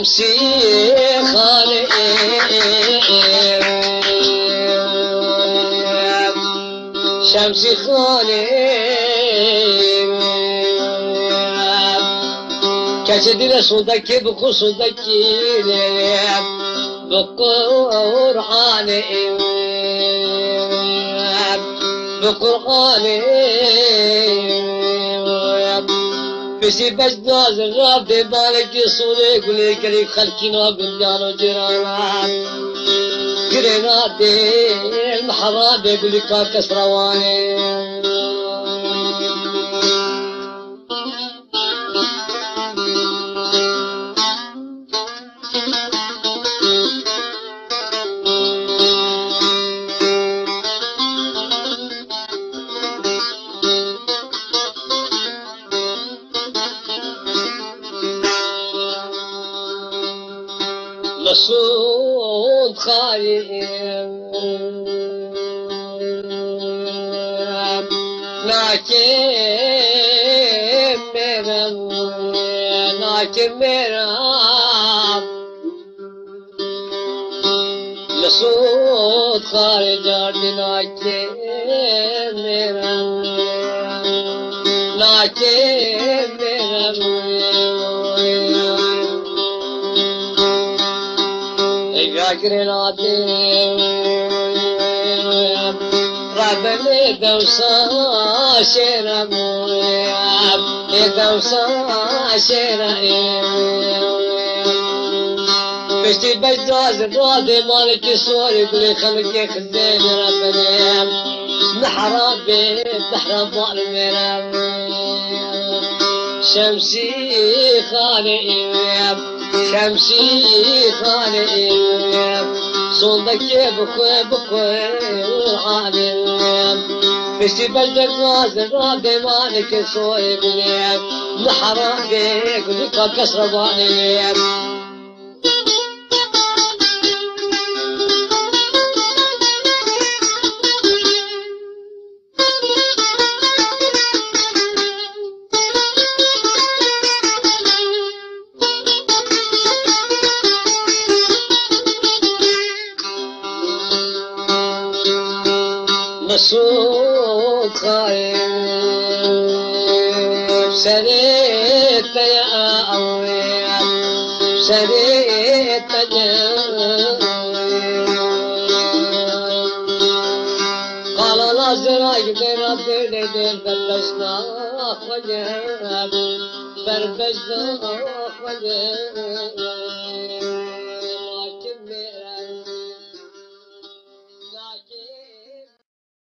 شمسی خانه شمسی خانه کسی دل صدکی بکو صدکی بقرآن بقرآن بسی بس ناز راب دے بالکی سونے گلے گلی خلقینا گلجانو جرانا گرنا دے المحرام دے گلی کا کسروانے مسعود خالد ناكم میرا مسعود خالد ناكم میرا گرناتے رب نے دوسا شیرا دوسا شیرا پشتی بجداز راد مالك سوري بلي خلق خزين رب نے محراب بحرام ظالم شمسي خانئ شمسي خانئ صوتك بخوي عالم بشتي بلدك نازل راد مالك سوري بلي محراب بك ولك كسر ظالم مسعود خايف سريت يا أويل سريت يا قال لا زرايق بين الدين بلشنا خجاب بربشنا خجاب